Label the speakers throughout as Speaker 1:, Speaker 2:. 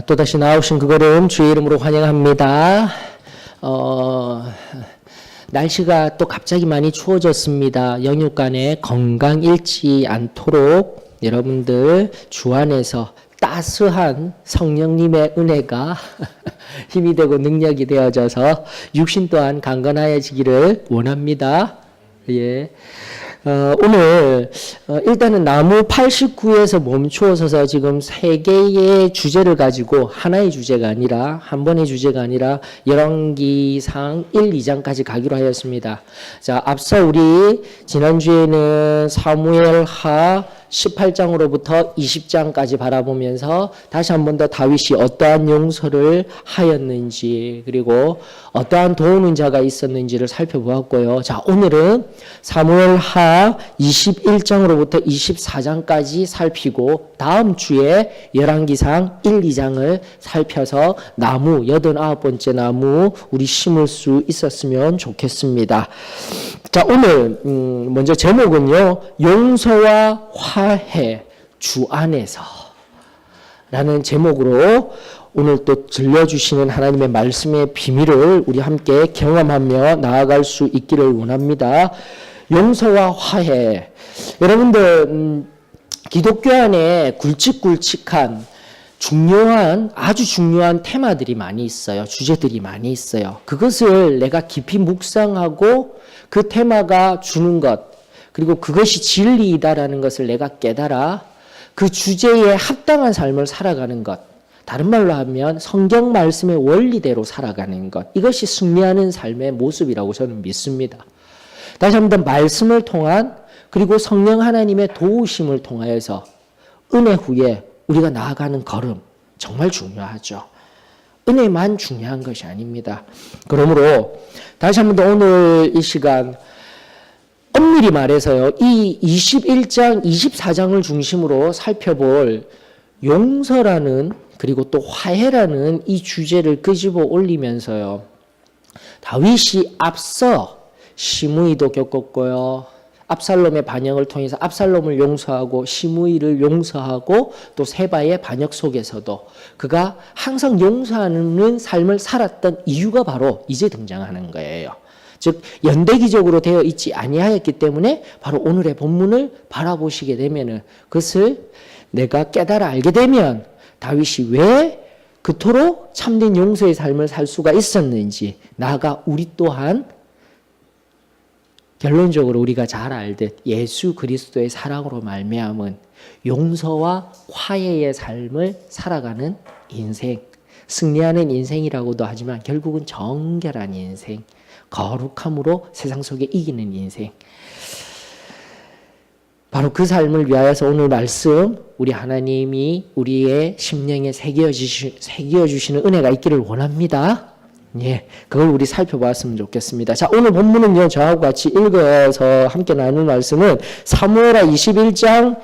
Speaker 1: 또다시 나오신 그 걸음 주의 이름으로 환영합니다. 날씨가 또 갑자기 많이 추워졌습니다. 영육간에 건강 잃지 않도록 여러분들 주 안에서 따스한 성령님의 은혜가 힘이 되고 능력이 되어져서 육신 또한 강건하여지기를 원합니다. 예. 오늘 일단은 나무 89에서 멈추어서서 지금 세 개의 주제를 가지고 하나의 주제가 아니라 한 번의 주제가 아니라 열왕기상 1, 2장까지 가기로 하였습니다. 자, 앞서 우리 지난주에는 사무엘하 18장으로부터 20장까지 바라보면서 다시 한 번 더 다윗이 어떠한 용서를 하였는지 그리고 어떠한 도우는 자가 있었는지를 살펴보았고요. 자, 오늘은 사무엘하 21장으로부터 24장까지 살피고 다음 주에 열왕기상 1, 2장을 살펴서 나무 89번째 나무 우리 심을 수 있었으면 좋겠습니다. 자, 오늘 먼저 제목은요. 용서와 화해 주 안에서 라는 제목으로 오늘 또 들려주시는 하나님의 말씀의 비밀을 우리 함께 경험하며 나아갈 수 있기를 원합니다. 용서와 화해. 여러분들 기독교 안에 굵직굵직한 아주 중요한 테마들이 많이 있어요. 주제들이 많이 있어요. 그것을 내가 깊이 묵상하고 그 테마가 주는 것, 그리고 그것이 진리이다라는 것을 내가 깨달아 그 주제에 합당한 삶을 살아가는 것. 다른 말로 하면 성경 말씀의 원리대로 살아가는 것. 이것이 승리하는 삶의 모습이라고 저는 믿습니다. 다시 한번 말씀을 통한 그리고 성령 하나님의 도우심을 통하여서 은혜 후에 우리가 나아가는 걸음 정말 중요하죠. 은혜만 중요한 것이 아닙니다. 그러므로 다시 한 번 더 오늘 이 시간 엄밀히 말해서요. 이 21장, 24장을 중심으로 살펴볼 용서라는 그리고 또 화해라는 이 주제를 끄집어 올리면서요. 다윗이 앞서 시므이도 겪었고요. 압살롬의 반역을 통해서 압살롬을 용서하고 시므이를 용서하고 또 세바의 반역 속에서도 그가 항상 용서하는 삶을 살았던 이유가 바로 이제 등장하는 거예요. 즉 연대기적으로 되어 있지 아니하였기 때문에 바로 오늘의 본문을 바라보시게 되면은 그것을 내가 깨달아 알게 되면 다윗이 왜 그토록 참된 용서의 삶을 살 수가 있었는지 나아가 우리 또한 결론적으로 우리가 잘 알듯 예수 그리스도의 사랑으로 말미암은 용서와 화해의 삶을 살아가는 인생, 승리하는 인생이라고도 하지만 결국은 정결한 인생, 거룩함으로 세상 속에 이기는 인생. 바로 그 삶을 위하여서 오늘 말씀 우리 하나님이 우리의 심령에 새겨주시는 은혜가 있기를 원합니다. 예, 그걸 우리 살펴봤으면 좋겠습니다. 자, 오늘 본문은요, 저하고 같이 읽어서 함께 나눌 말씀은 사무엘하 21장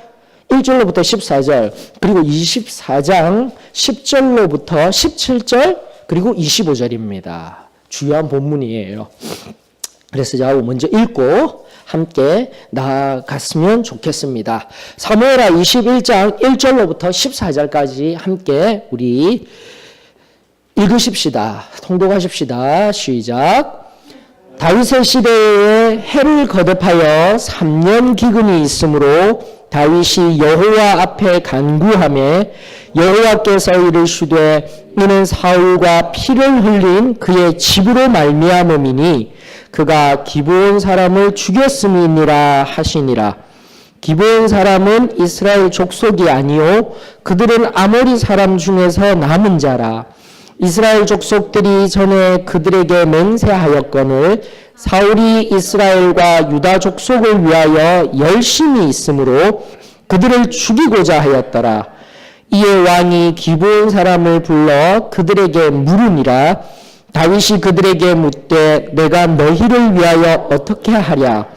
Speaker 1: 1절로부터 14절, 그리고 24장 10절로부터 17절, 그리고 25절입니다. 주요한 본문이에요. 그래서 저하고 먼저 읽고 함께 나아갔으면 좋겠습니다. 사무엘하 21장 1절로부터 14절까지 함께 우리 읽으십시다. 통독하십시다. 시작. 다윗의 시대에 해를 거듭하여 3년 기근이 있으므로 다윗이 여호와 앞에 간구하매 여호와께서 이르시되 이는 사울과 피를 흘린 그의 집으로 말미암음이니 그가 기브온 사람을 죽였음이니라 하시니라. 기브온 사람은 이스라엘 족속이 아니요 그들은 아모리 사람 중에서 남은 자라. 이스라엘 족속들이 전에 그들에게 맹세하였거늘 사울이 이스라엘과 유다 족속을 위하여 열심히 있으므로 그들을 죽이고자 하였더라. 이에 왕이 기브온 사람을 불러 그들에게 물으니라. 다윗이 그들에게 묻되 내가 너희를 위하여 어떻게 하랴?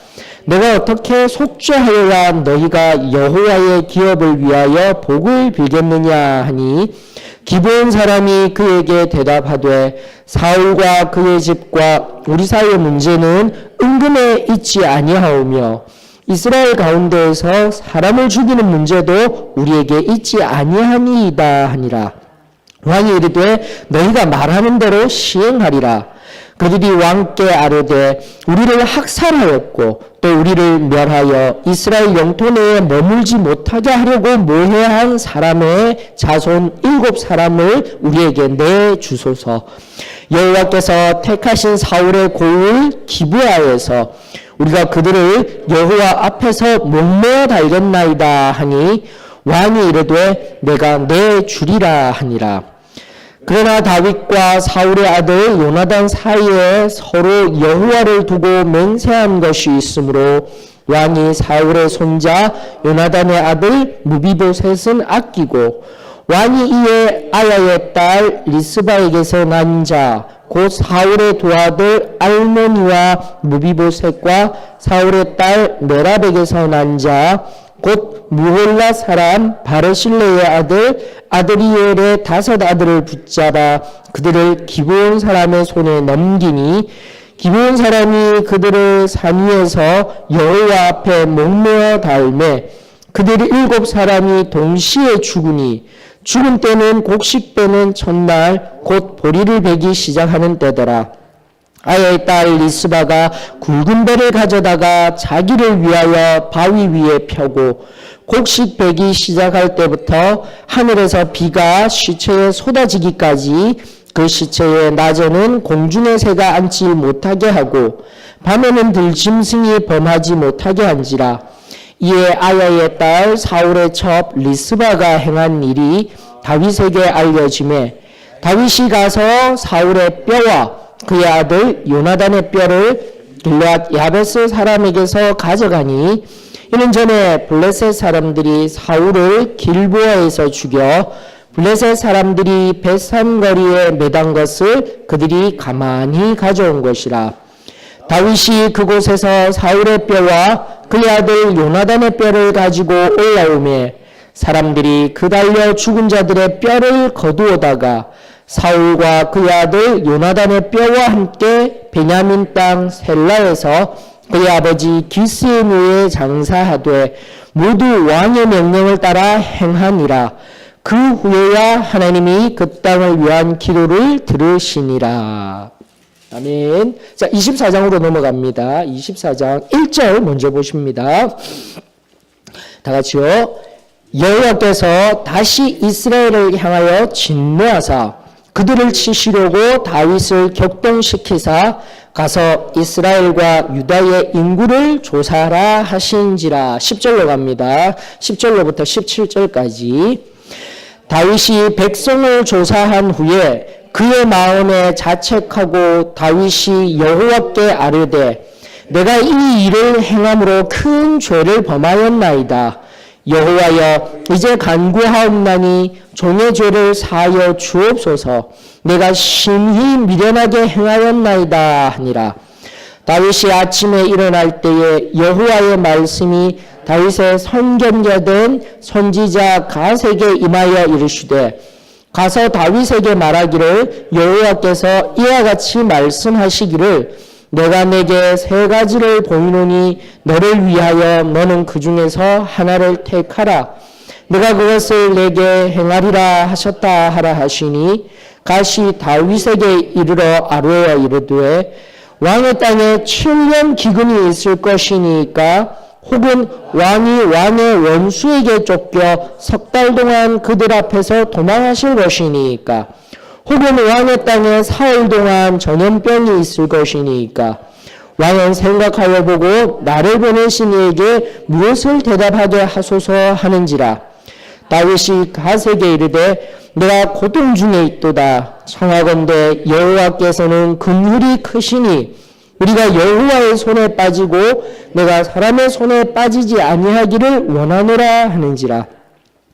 Speaker 1: 내가 어떻게 속죄하여야 너희가 여호와의 기업을 위하여 복을 빌겠느냐 하니 기브온 사람이 그에게 대답하되 사울과 그의 집과 우리 사이의 문제는 은근에 있지 아니하오며 이스라엘 가운데에서 사람을 죽이는 문제도 우리에게 있지 아니하니이다 하니라. 왕이 이르되 너희가 말하는 대로 시행하리라. 그들이 왕께 아뢰되 우리를 학살하였고 또 우리를 멸하여 이스라엘 영토 내에 머물지 못하게 하려고 모해한 사람의 자손 7사람을 우리에게 내주소서. 여호와께서 택하신 사울의 고을 기브아에서 우리가 그들을 여호와 앞에서 목매어 달겠나이다 하니 왕이 이르되 내가 내주리라 하니라. 그러나 다윗과 사울의 아들 요나단 사이에 서로 여호와를 두고 맹세한 것이 있으므로 왕이 사울의 손자 요나단의 아들 무비보셋은 아끼고 왕이 이에 아야의 딸 리스바에게서 난 자 곧 사울의 두 아들 알모니와 무비보셋과 사울의 딸 메랍에게서 난 자 곧 무홀라 사람 바르실레의 아들 아드리엘의 5 아들을 붙잡아 그들을 기브온 사람의 손에 넘기니 기브온 사람이 그들을 산 위에서 여호와 앞에 목매어 달매 그들 7사람이 동시에 죽으니 죽은 때는 곡식 빼는 첫날 곧 보리를 베기 시작하는 때더라. 아야의 딸 리스바가 굵은 배를 가져다가 자기를 위하여 바위 위에 펴고 곡식 베기 시작할 때부터 하늘에서 비가 시체에 쏟아지기까지 그 시체에 낮에는 공중의 새가 앉지 못하게 하고 밤에는 들짐승이 범하지 못하게 한지라. 이에 아야의 딸 사울의 첩 리스바가 행한 일이 다윗에게 알려지매 다윗이 가서 사울의 뼈와 그의 아들 요나단의 뼈를 길앗 야베스 사람에게서 가져가니 이는 전에 블레셋 사람들이 사울을 길보아에서 죽여 블레셋 사람들이 벳산 거리에 매단 것을 그들이 가만히 가져온 것이라. 다윗이 그곳에서 사울의 뼈와 그의 아들 요나단의 뼈를 가지고 올라오매 사람들이 그 달려 죽은 자들의 뼈를 거두어다가 사울과 그의 아들 요나단의 뼈와 함께 베냐민 땅 셀라에서 그의 아버지 기스의 묘에 장사하되 모두 왕의 명령을 따라 행하니라. 그 후에야 하나님이 그 땅을 위한 기도를 들으시니라. 아멘. 자, 24장으로 넘어갑니다. 24장 1절 먼저 보십니다. 다 같이요. 여호와께서 다시 이스라엘을 향하여 진노하사 그들을 치시려고 다윗을 격동시키사 가서 이스라엘과 유다의 인구를 조사하라 하신지라. 10절로 갑니다. 10절로부터 17절까지. 다윗이 백성을 조사한 후에 그의 마음에 자책하고 다윗이 여호와께 아뢰되 내가 이 일을 행함으로 큰 죄를 범하였나이다. 여호와여 이제 간구하옵나니 종의 죄를 사하여 주옵소서. 내가 심히 미련하게 행하였나이다 하니라. 다윗이 아침에 일어날 때에 여호와의 말씀이 다윗의 선견자된 선지자 갓에게 임하여 이르시되 가서 다윗에게 말하기를 여호와께서 이와 같이 말씀하시기를 내가 내게 3가지를 보이노니 너를 위하여 너는 그 중에서 하나를 택하라. 내가 그것을 내게 행하리라 하셨다 하라 하시니 갓이 다윗에게 이르러 아뢰어 이르되 왕의 땅에 7년 기근이 있을 것이니까 혹은 왕이 왕의 원수에게 쫓겨 3달 동안 그들 앞에서 도망하실 것이니까 혹은 왕의 땅에 사흘 동안 전염병이 있을 것이니까 왕은 생각하여 보고 나를 보내신 이에게 무엇을 대답하게 하소서 하는지라. 다윗이 갓에게 이르되 내가 고통 중에 있도다. 청하건대 여호와께서는 긍휼이 크시니 우리가 여호와의 손에 빠지고 내가 사람의 손에 빠지지 아니하기를 원하노라 하는지라.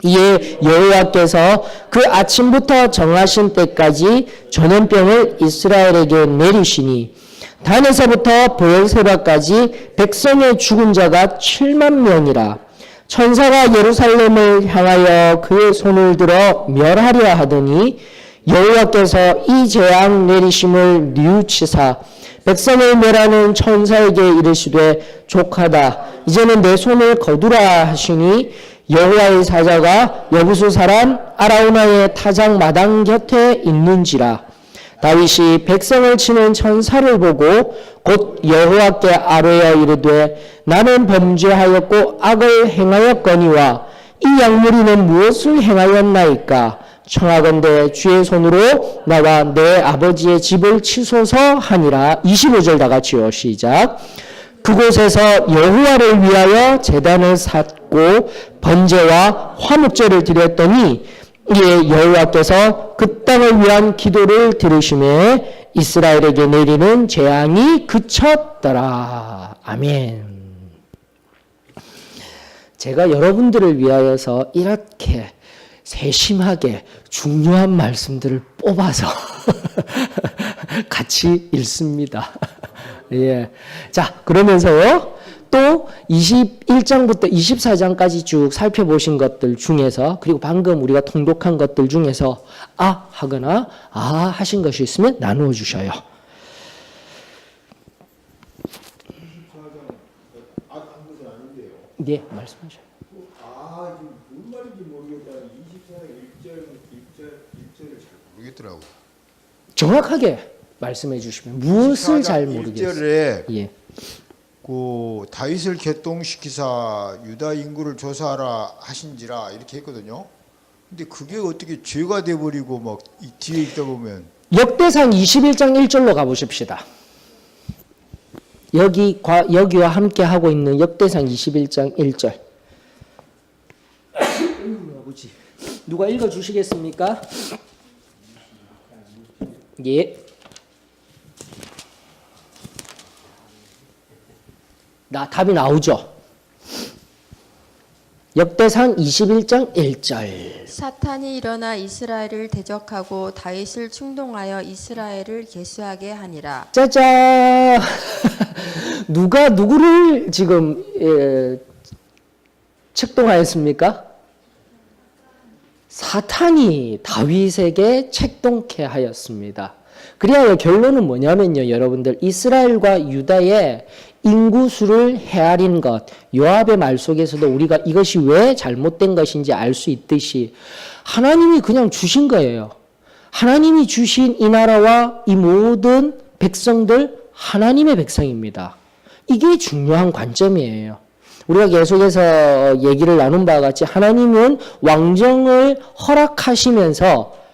Speaker 1: 이에 여호와께서 그 아침부터 정하신 때까지 전염병을 이스라엘에게 내리시니 단에서부터 브엘세바까지 백성의 죽은 자가 7만 명이라. 천사가 예루살렘을 향하여 그의 손을 들어 멸하려 하더니 여호와께서 이 재앙 내리심을 뉘우치사 백성을 멸하는 천사에게 이르시되 족하다. 이제는 내 손을 거두라 하시니 여호와의 사자가 여부수 사람 아라우나의 타작 마당 곁에 있는지라. 다윗이 백성을 치는 천사를 보고 곧 여호와께 아뢰어 이르되 나는 범죄하였고 악을 행하였거니와 이 약물이는 무엇을 행하였나이까. 청하건대 주의 손으로 나와 내 아버지의 집을 치소서 하니라. 25절 다 같이요. 시작. 그곳에서 여호와를 위하여 제단을 쌓고 번제와 화목제를 드렸더니 이에 여호와께서 그 땅을 위한 기도를 들으심에 이스라엘에게 내리는 재앙이 그쳤더라. 아멘. 제가 여러분들을 위하여서 이렇게 세심하게 중요한 말씀들을 뽑아서 같이 읽습니다. 예. 자, 그러면서요, 또 21장부터 24장까지 쭉 살펴보신 것들 중에서, 그리고 방금 우리가 통독한 것들 중에서, 아, 하거나, 아, 하신 것이 있으면 나누어 주셔요. 네, 말씀하셔요.
Speaker 2: 무슨 말인지 모르겠다. 24장 1절을 잘 모르겠더라고.
Speaker 1: 정확하게 말씀해 주시면 무엇을 잘 모르겠어요.
Speaker 2: 1절에
Speaker 1: 예.
Speaker 2: 그 다윗을 개똥시키사 유다 인구를 조사하라 하신지라 이렇게 했거든요. 근데 그게 어떻게 죄가 돼 버리고 막 이 뒤에 있다 보면
Speaker 1: 역대상 21장 1절로 가 보십시다. 여기와 함께 하고 있는 역대상 21장 1절. 아버지, 누가 읽어 주시겠습니까? 예. 답이 나오죠. 역대상 21장 1절.
Speaker 3: 사탄이 일어나 이스라엘을 대적하고 다윗을 충동하여 이스라엘을 계수하게 하니라.
Speaker 1: 짜잔. 누가 누구를 지금 책동하였습니까? 사탄이 다윗에게 책동케 하였습니다. 그리하여 결론은 뭐냐면요, 여러분들, 이스라엘과 유다의 인구수를 헤아린 것, 요압의 말 속에서도 우리가 이것이 왜 잘못된 것인지 알 수 있듯이 하나님이 그냥 주신 거예요. 하나님이 주신 이 나라와 이 모든 백성들 하나님의 백성입니다. 이게 중요한 관점이에요. 우리가 계속해서 얘기를 나눈 바와 같이 하나님은 왕정을 허락하시면서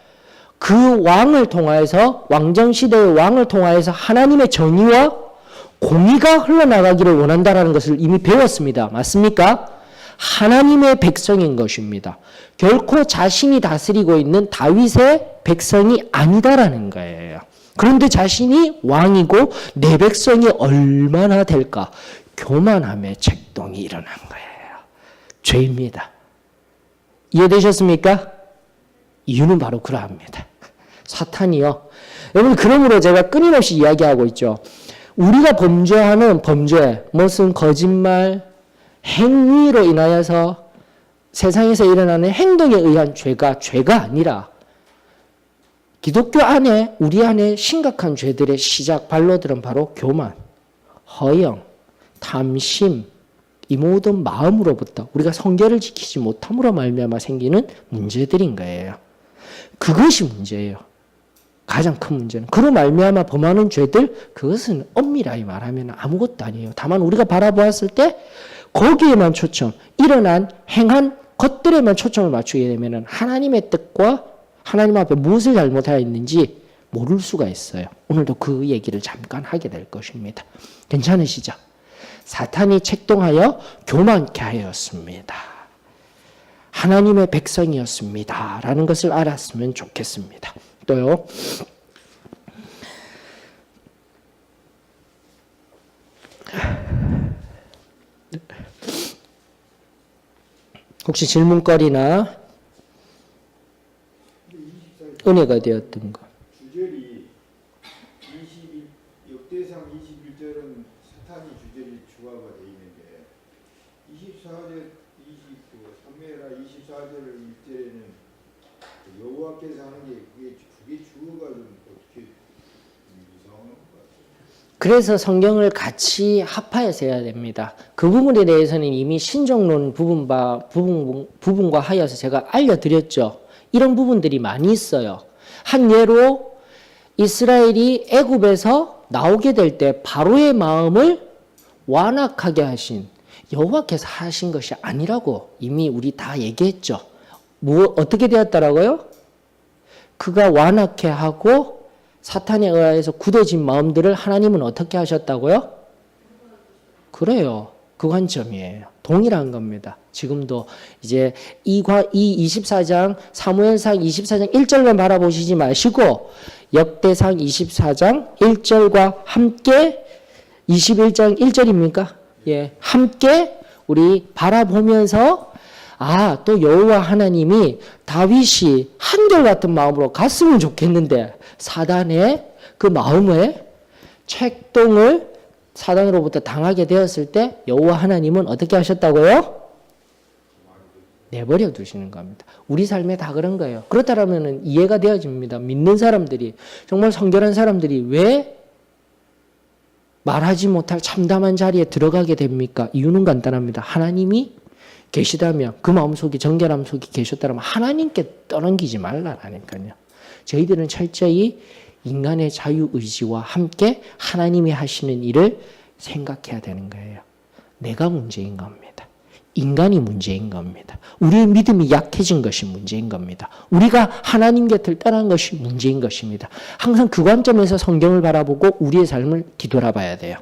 Speaker 1: 그 왕을 통하여서, 왕정시대의 왕을 통하여서 하나님의 정의와 공의가 흘러나가기를 원한다는 것을 이미 배웠습니다. 맞습니까? 하나님의 백성인 것입니다. 결코 자신이 다스리고 있는 다윗의 백성이 아니다라는 거예요. 그런데 자신이 왕이고 내 백성이 얼마나 될까? 교만함의 책동이 일어난 거예요. 죄입니다. 이해되셨습니까? 이유는 바로 그러합니다. 사탄이요. 여러분, 그러므로 제가 끊임없이 이야기하고 있죠. 우리가 범죄하는 범죄, 무슨 거짓말, 행위로 인하여서 세상에서 일어나는 행동에 의한 죄가 아니라 기독교 안에, 우리 안에 심각한 죄들의 시작 발로들은 바로 교만, 허영, 탐심, 이 모든 마음으로부터 우리가 성결을 지키지 못함으로 말미암아 생기는 문제들인 거예요. 그것이 문제예요. 가장 큰 문제는. 그로 말미암아 범하는 죄들, 그것은 엄밀하게 말하면 아무것도 아니에요. 다만 우리가 바라보았을 때 거기에만 초점, 일어난 행한 것들에만 초점을 맞추게 되면 하나님의 뜻과 하나님 앞에 무엇을 잘못하였는지 모를 수가 있어요. 오늘도 그 얘기를 잠깐 하게 될 것입니다. 괜찮으시죠? 사탄이 책동하여 교만케 하였습니다. 하나님의 백성이었습니다. 라는 것을 알았으면 좋겠습니다. 또요. 혹시 질문거리나 은혜가 되었던 것.
Speaker 2: 주절이 21 역대상 21절은 사탄이 주절이 주화가 돼 있는데 24절 3회라 24절 1절에는 여호와께서 하는 게 그게 주어가 좀 어떻게 이상한 것 같아요.
Speaker 1: 그래서 성경을 같이 합하여서 해야 됩니다. 그 부분에 대해서는 이미 신정론 부분과 하여서 제가 알려드렸죠. 이런 부분들이 많이 있어요. 한 예로 이스라엘이 애굽에서 나오게 될 때 바로의 마음을 완악하게 하신 여호와께서 하신 것이 아니라고 이미 우리 다 얘기했죠. 어떻게 되었다라고요? 그가 완악해 하고 사탄에 의해서 굳어진 마음들을 하나님은 어떻게 하셨다고요? 그래요. 그 관점이에요. 동일한 겁니다. 지금도 이제 이 24장 사무엘상 24장 1절만 바라보시지 마시고 역대상 24장 1절과 함께 21장 1절입니까? 예, 함께 우리 바라보면서 또 여호와 하나님이 다윗이 한결같은 마음으로 갔으면 좋겠는데 사단의 그 마음에 책동을 사단으로부터 당하게 되었을 때 여호와 하나님은 어떻게 하셨다고요? 내버려 두시는 겁니다. 우리 삶에 다 그런 거예요. 그렇다면 이해가 되어집니다. 믿는 사람들이, 정말 성결한 사람들이 왜 말하지 못할 참담한 자리에 들어가게 됩니까? 이유는 간단합니다. 하나님이 계시다면, 그 마음속에 정결함 속에 계셨다면 하나님께 떠넘기지 말라라니까요. 저희들은 철저히 인간의 자유의지와 함께 하나님이 하시는 일을 생각해야 되는 거예요. 내가 문제인 겁니다. 인간이 문제인 겁니다. 우리의 믿음이 약해진 것이 문제인 겁니다. 우리가 하나님 곁을 떠난 것이 문제인 것입니다. 항상 그 관점에서 성경을 바라보고 우리의 삶을 뒤돌아봐야 돼요.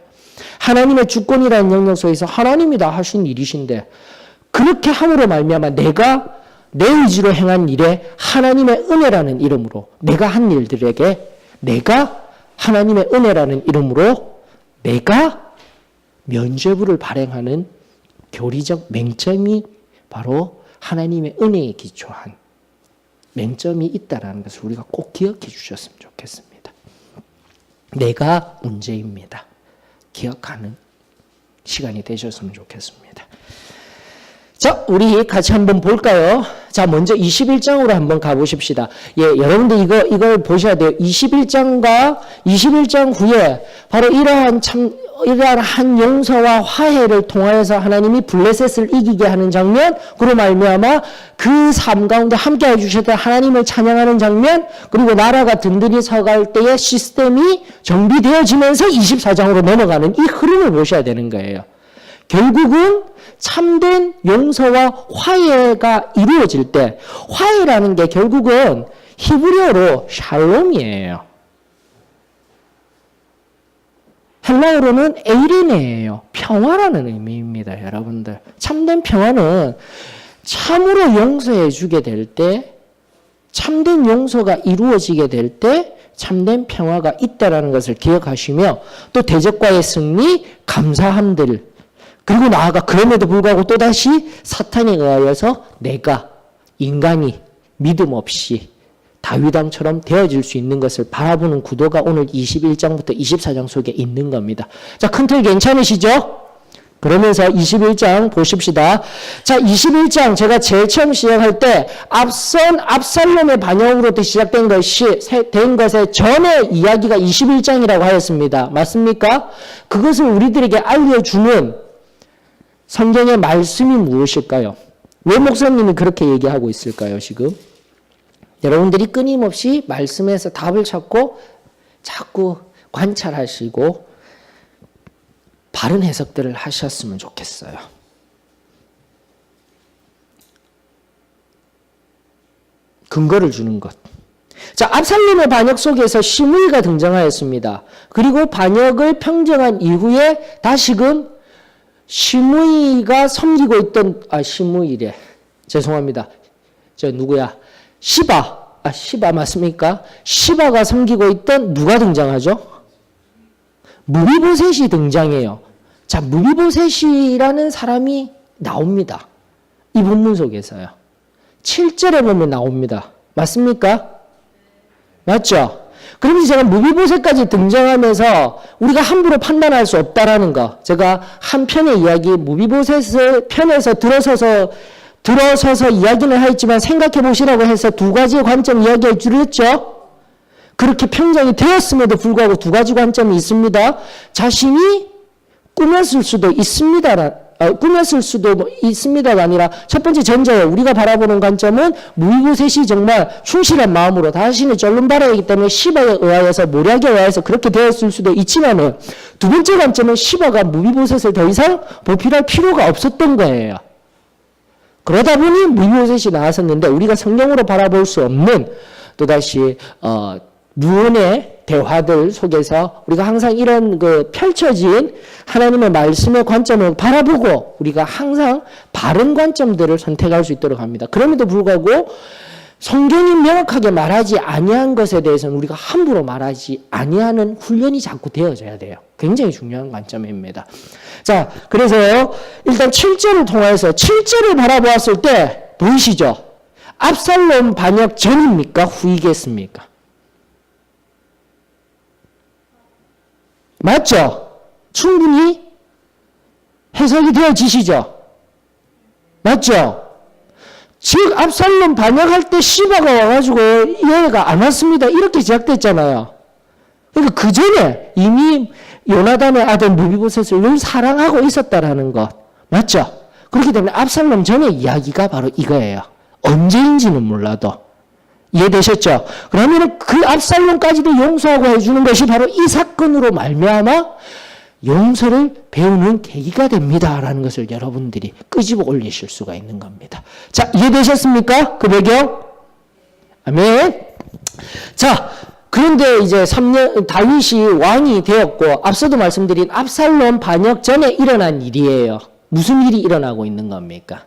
Speaker 1: 하나님의 주권이라는 영역 속에서 하나님이 다 하신 일이신데 그렇게 함으로 말미암아 내가 내 의지로 행한 일에 하나님의 은혜라는 이름으로 내가 한 일들에게 내가 하나님의 은혜라는 이름으로 내가 면죄부를 발행하는 교리적 맹점이 바로 하나님의 은혜에 기초한 맹점이 있다는 것을 우리가 꼭 기억해 주셨으면 좋겠습니다. 내가 문제입니다. 기억하는 시간이 되셨으면 좋겠습니다. 자, 우리 같이 한번 볼까요? 자, 먼저 21장으로 한번 가보십시다. 예, 여러분들 이걸 보셔야 돼요. 21장 후에 바로 이러한 한 용서와 화해를 통하여서 하나님이 블레셋을 이기게 하는 장면, 그로 말미암아 그 삶 가운데 함께 해주셨던 하나님을 찬양하는 장면, 그리고 나라가 든든히 서갈 때의 시스템이 정비되어지면서 24장으로 넘어가는 이 흐름을 보셔야 되는 거예요. 결국은 참된 용서와 화해가 이루어질 때, 화해라는 게 결국은 히브리어로 샬롬이에요. 헬라어로는 에이레네예요. 평화라는 의미입니다, 여러분들. 참된 평화는 참으로 용서해 주게 될 때, 참된 용서가 이루어지게 될 때 참된 평화가 있다라는 것을 기억하시며, 또 대적과의 승리, 감사함들, 그리고 나아가 그럼에도 불구하고 또다시 사탄에 의하여서 내가, 인간이 믿음 없이 다윗왕처럼 되어질 수 있는 것을 바라보는 구도가 오늘 21장부터 24장 속에 있는 겁니다. 자, 큰 틀 괜찮으시죠? 그러면서 21장 보십시다. 자, 21장 제가 제일 처음 시작할 때 앞선 압살롬의 반역으로부터 시작된 것에 전에 이야기가 21장이라고 하였습니다. 맞습니까? 그것을 우리들에게 알려주는 성경의 말씀이 무엇일까요? 왜 목사님이 그렇게 얘기하고 있을까요, 지금? 여러분들이 끊임없이 말씀에서 답을 찾고 자꾸 관찰하시고 바른 해석들을 하셨으면 좋겠어요. 근거를 주는 것. 자, 압살롬의 반역 속에서 시므이가 등장하였습니다. 그리고 반역을 평정한 이후에 다시금 시므이가 섬기고 있던, 시므이래. 죄송합니다. 시바 맞습니까? 시바가 섬기고 있던 누가 등장하죠? 무비보셋이 등장해요. 자, 무비보셋이라는 사람이 나옵니다. 이 본문 속에서요. 7절에 보면 나옵니다. 맞습니까? 맞죠? 그러면서 제가 무비보셋까지 등장하면서 우리가 함부로 판단할 수 없다라는 거, 제가 한 편의 이야기, 무비보셋을 편에서 들어서서 이야기를 하였지만 생각해 보시라고 해서 두 가지의 관점 이야기해 드렸죠. 그렇게 평정이 되었음에도 불구하고 두 가지 관점이 있습니다. 자신이 꾸몄을 수도 있습니다. 꾸몄을 수도 있습니다가 아니라 첫 번째 전제예요. 우리가 바라보는 관점은 무위보셋이 정말 충실한 마음으로 자신의 쫄른 바라이기 때문에 시바에 의하여서 모략에 의하여서 그렇게 되었을 수도 있지만은 두 번째 관점은 시바가 무위보셋을 더 이상 보필할 필요가 없었던 거예요. 그러다 보니 무위보셋이 나왔었는데 우리가 성경으로 바라볼 수 없는 또다시 무언의 대화들 속에서 우리가 항상 이런 그 펼쳐진 하나님의 말씀의 관점을 바라보고 우리가 항상 바른 관점들을 선택할 수 있도록 합니다. 그럼에도 불구하고 성경이 명확하게 말하지 아니한 것에 대해서는 우리가 함부로 말하지 아니하는 훈련이 자꾸 되어져야 돼요. 굉장히 중요한 관점입니다. 자, 그래서 일단 7절을 통해서 7절을 바라보았을 때 보이시죠? 압살롬 반역 전입니까? 후이겠습니까? 맞죠? 충분히 해석이 되어지시죠? 맞죠? 즉 압살롬 반역할 때 시바가 와가지고 얘가 안 왔습니다. 이렇게 제작됐잖아요. 그러니까 그 전에 이미 요나단의 아들 무비보셋을 늘 사랑하고 있었다라는 것. 맞죠? 그렇기 때문에 압살롬 전의 이야기가 바로 이거예요. 언제인지는 몰라도. 이해되셨죠? 그러면 그 압살롬까지도 용서하고 해주는 것이 바로 이 사건으로 말미암아 용서를 배우는 계기가 됩니다라는 것을 여러분들이 끄집어 올리실 수가 있는 겁니다. 자, 이해되셨습니까? 그 배경? 아멘. 자, 그런데 이제 3년 다윗이 왕이 되었고 앞서도 말씀드린 압살롬 반역 전에 일어난 일이에요. 무슨 일이 일어나고 있는 겁니까?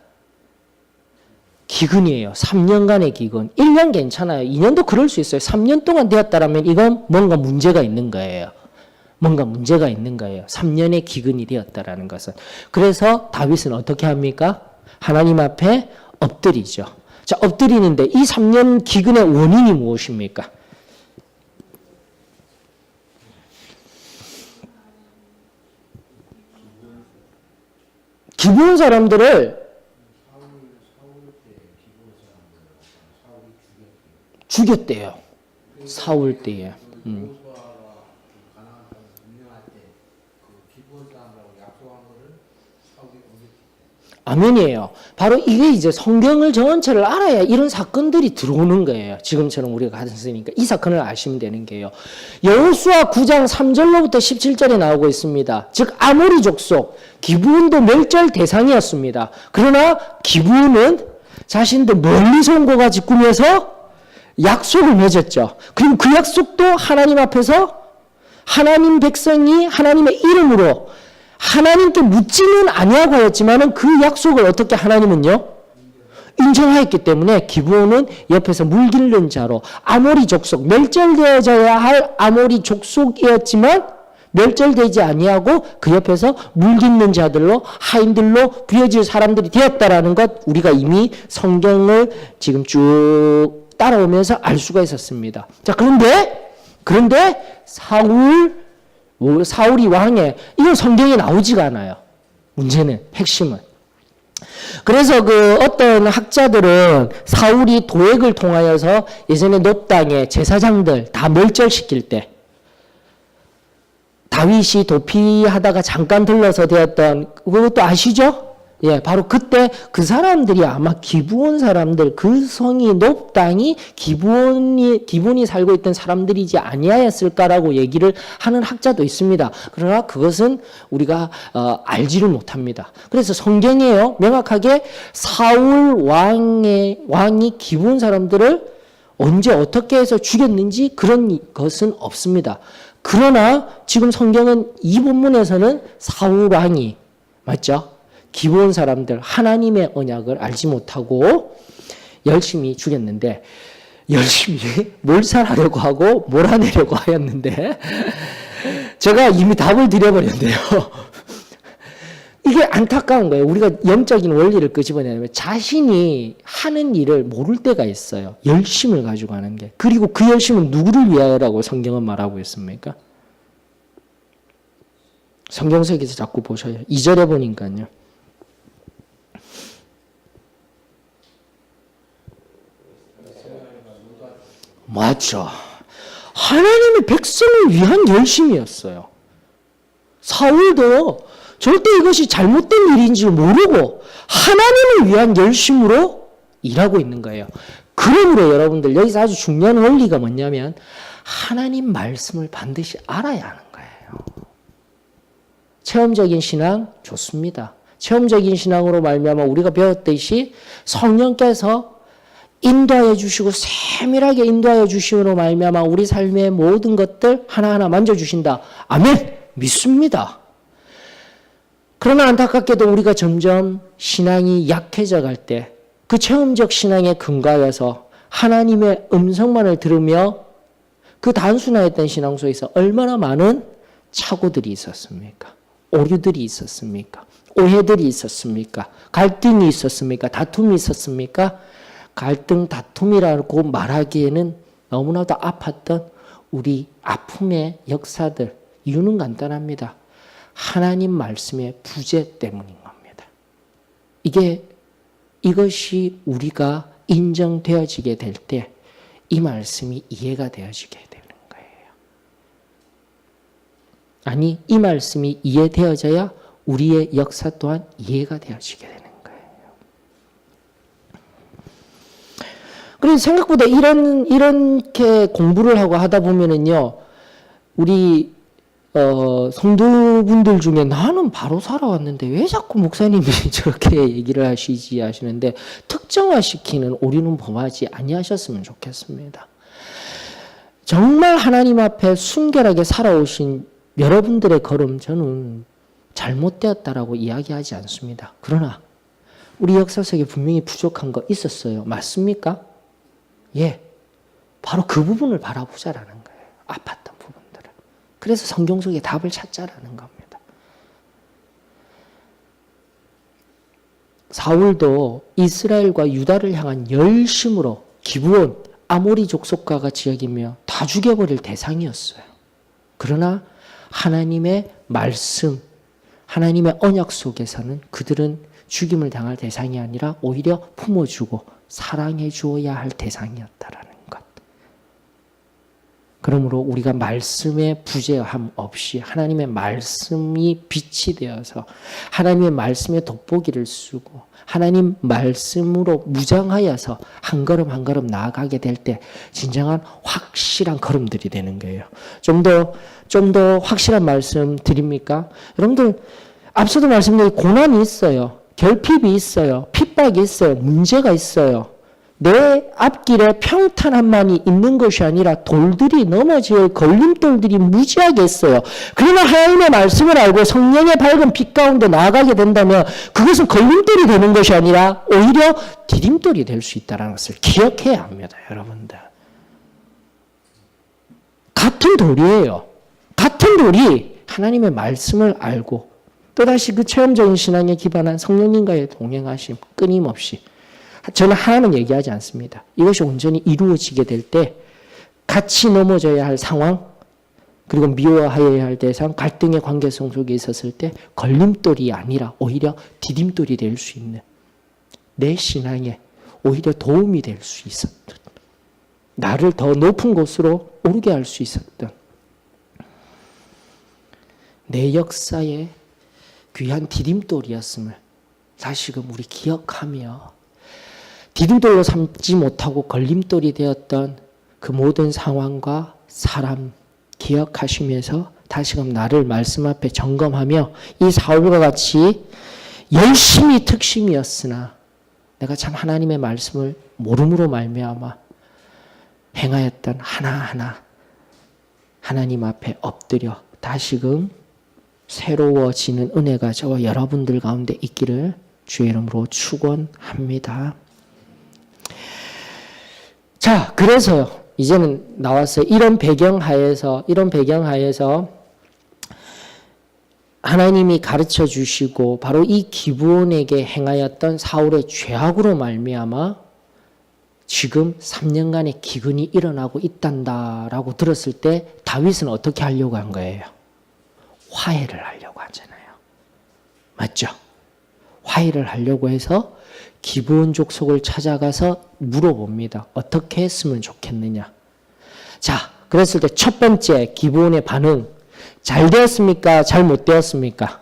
Speaker 1: 기근이에요. 3년간의 기근. 1년 괜찮아요. 2년도 그럴 수 있어요. 3년 동안 되었다라면 이건 뭔가 문제가 있는 거예요. 뭔가 문제가 있는 거예요. 3년의 기근이 되었다라는 것은. 그래서 다윗은 어떻게 합니까? 하나님 앞에 엎드리죠. 자, 엎드리는데 이 3년 기근의 원인이 무엇입니까? 기브온 사람들을 죽였대요. 사울 때에. 아멘이에요. 바로 이게 이제 성경을 전체를 알아야 이런 사건들이 들어오는 거예요. 지금처럼 우리가 갔으니까 이 사건을 아시면 되는 게요. 여호수아 9장 3절로부터 17절에 나오고 있습니다. 즉 아모리 족속 기브온도 멸절 대상이었습니다. 그러나 기브온은 자신들 멀리서 온 것 같이 꾸며서 약속을 맺었죠. 그리고 그 약속도 하나님 앞에서 하나님 백성이 하나님의 이름으로 하나님께 묻지는 아니하고 하였지만은 그 약속을 어떻게 하나님은요? 인정하였기 때문에 기브온은 옆에서 물길른 자로 아모리 족속, 멸절되어져야 할 아모리 족속이었지만 멸절되지 아니하고 그 옆에서 물깃는 자들로 하인들로 부여질 사람들이 되었다라는 것 우리가 이미 성경을 지금 쭉 따라오면서 알 수가 있었습니다. 자, 그런데 사울이 왕에 이건 성경에 나오지가 않아요. 문제는 핵심은. 그래서 그 어떤 학자들은 사울이 도액을 통하여서 예전에 놋 땅의 제사장들 다 멸절시킬 때 다윗이 도피하다가 잠깐 들러서 되었던 그것도 아시죠? 예, 바로 그때 그 사람들이 아마 기브온 사람들, 그 성이 놋 땅이 기브온이 살고 있던 사람들이지 아니하였을까라고 얘기를 하는 학자도 있습니다. 그러나 그것은 우리가 알지를 못합니다. 그래서 성경에요 명확하게 사울 왕이 기브온 사람들을 언제 어떻게 해서 죽였는지 그런 것은 없습니다. 그러나 지금 성경은 이 본문에서는 사울 왕이 맞죠? 기브온 사람들 하나님의 언약을 알지 못하고 열심히 죽였는데 열심히 몰살하려고 하고 몰아내려고 하였는데 제가 이미 답을 드려버렸는데요. 이게 안타까운 거예요. 우리가 영적인 원리를 끄집어내면 자신이 하는 일을 모를 때가 있어요. 열심을 가지고 하는 게. 그리고 그 열심은 누구를 위하여라고 성경은 말하고 있습니까? 성경책에서 자꾸 보셔요. 2절에 보니까요. 맞죠. 하나님의 백성을 위한 열심이었어요. 사울도 절대 이것이 잘못된 일인지 모르고 하나님을 위한 열심으로 일하고 있는 거예요. 그러므로 여러분들 여기서 아주 중요한 원리가 뭐냐면 하나님 말씀을 반드시 알아야 하는 거예요. 체험적인 신앙 좋습니다. 체험적인 신앙으로 말미암아 우리가 배웠듯이 성령께서 인도하여 주시고 세밀하게 인도하여 주시므로 말미암아 우리 삶의 모든 것들 하나하나 만져주신다. 아멘. 믿습니다. 그러나 안타깝게도 우리가 점점 신앙이 약해져 갈 때 그 체험적 신앙에 근거하여서 하나님의 음성만을 들으며 그 단순화했던 신앙 속에서 얼마나 많은 착오들이 있었습니까? 오류들이 있었습니까? 오해들이 있었습니까? 갈등이 있었습니까? 다툼이 있었습니까? 갈등, 다툼이라고 말하기에는 너무나도 아팠던 우리 아픔의 역사들, 이유는 간단합니다. 하나님 말씀의 부재 때문인 겁니다. 이것이 우리가 인정되어지게 될 때 이 말씀이 이해가 되어지게 되는 거예요. 아니, 이 말씀이 이해되어져야 우리의 역사 또한 이해가 되어지게 되는 거예요. 그래서 생각보다 이렇게 공부를 하고 하다 보면은요, 우리 성도분들 중에 나는 바로 살아왔는데 왜 자꾸 목사님이 저렇게 얘기를 하시지 하시는데 특정화시키는 오류는 범하지 아니하셨으면 좋겠습니다. 정말 하나님 앞에 순결하게 살아오신 여러분들의 걸음 저는 잘못되었다라고 이야기하지 않습니다. 그러나 우리 역사 속에 분명히 부족한 거 있었어요. 맞습니까? 예. 바로 그 부분을 바라보자라는 거예요. 아팠던 부분들을. 그래서 성경 속에 답을 찾자라는 겁니다. 사울도 이스라엘과 유다를 향한 열심으로 기브온, 아모리 족속과가 지역이며 다 죽여버릴 대상이었어요. 그러나 하나님의 말씀, 하나님의 언약 속에서는 그들은 죽임을 당할 대상이 아니라 오히려 품어주고 사랑해 주어야 할 대상이었다라는 것. 그러므로 우리가 말씀의 부재함 없이 하나님의 말씀이 빛이 되어서 하나님의 말씀의 돋보기를 쓰고 하나님 말씀으로 무장하여서 한 걸음 한 걸음 나아가게 될 때 진정한 확실한 걸음들이 되는 거예요. 좀 더 확실한 말씀 드립니까? 여러분들 앞서도 말씀드린 고난이 있어요. 결핍이 있어요. 핍박이 있어요. 문제가 있어요. 내 앞길에 평탄함만이 있는 것이 아니라 돌들이 넘어질 걸림돌들이 무지하게 있어요. 그러나 하나님의 말씀을 알고 성령의 밝은 빛 가운데 나아가게 된다면 그것은 걸림돌이 되는 것이 아니라 오히려 디딤돌이 될 수 있다는 것을 기억해야 합니다. 여러분들. 같은 돌이에요. 같은 돌이 하나님의 말씀을 알고 또다시 그 체험적인 신앙에 기반한 성령님과의 동행하심 끊임없이 저는 하나는 얘기하지 않습니다. 이것이 온전히 이루어지게 될 때 같이 넘어져야 할 상황 그리고 미워하여야 할 대상 갈등의 관계성 속에 있었을 때 걸림돌이 아니라 오히려 디딤돌이 될 수 있는 내 신앙에 오히려 도움이 될 수 있었던 나를 더 높은 곳으로 오르게 할 수 있었던 내 역사의 귀한 디딤돌이었음을 다시금 우리 기억하며 디딤돌로 삼지 못하고 걸림돌이 되었던 그 모든 상황과 사람 기억하시면서 다시금 나를 말씀 앞에 점검하며 이 사울과 같이 열심히 특심이었으나 내가 참 하나님의 말씀을 모름으로 말미암아 행하였던 하나하나 하나님 앞에 엎드려 다시금 새로워지는 은혜가 저와 여러분들 가운데 있기를 주의 이름으로 축원합니다. 자, 그래서 이제는 나왔어요. 이런 배경하에서 하나님이 가르쳐 주시고 바로 이 기브온에게 행하였던 사울의 죄악으로 말미암아 지금 3년간의 기근이 일어나고 있단다라고 들었을 때 다윗은 어떻게 하려고 한 거예요? 화해를 하려고 하잖아요. 맞죠? 화해를 하려고 해서 기브온 족속을 찾아가서 물어봅니다. 어떻게 했으면 좋겠느냐? 자, 그랬을 때 첫 번째 기브온의 반응 잘 되었습니까? 잘 못 되었습니까?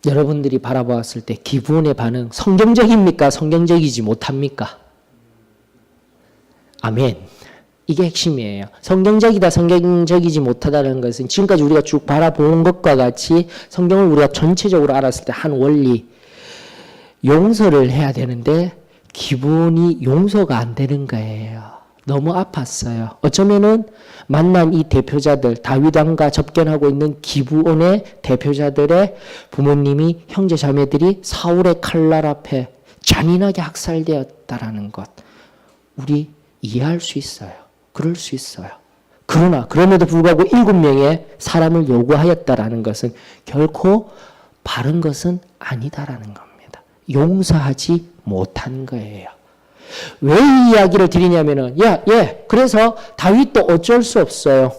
Speaker 1: 여러분들이 바라보았을 때 기브온의 반응 성경적입니까? 성경적이지 못합니까? 아멘. 이게 핵심이에요. 성경적이다, 성경적이지 못하다는 것은 지금까지 우리가 쭉 바라본 것과 같이 성경을 우리가 전체적으로 알았을 때 한 원리, 용서를 해야 되는데 기본이 용서가 안 되는 거예요. 너무 아팠어요. 어쩌면은 만난 이 대표자들, 다윗 왕과 접견하고 있는 기브온의 대표자들의 부모님이 형제 자매들이 사울의 칼날 앞에 잔인하게 학살되었다라는 것, 우리 이해할 수 있어요. 그럴 수 있어요. 그러나 그럼에도 불구하고 7명의 사람을 요구하였다라는 것은 결코 바른 것은 아니다라는 겁니다. 용서하지 못한 거예요. 왜 이 이야기를 드리냐면은 그래서 다윗도 어쩔 수 없어요.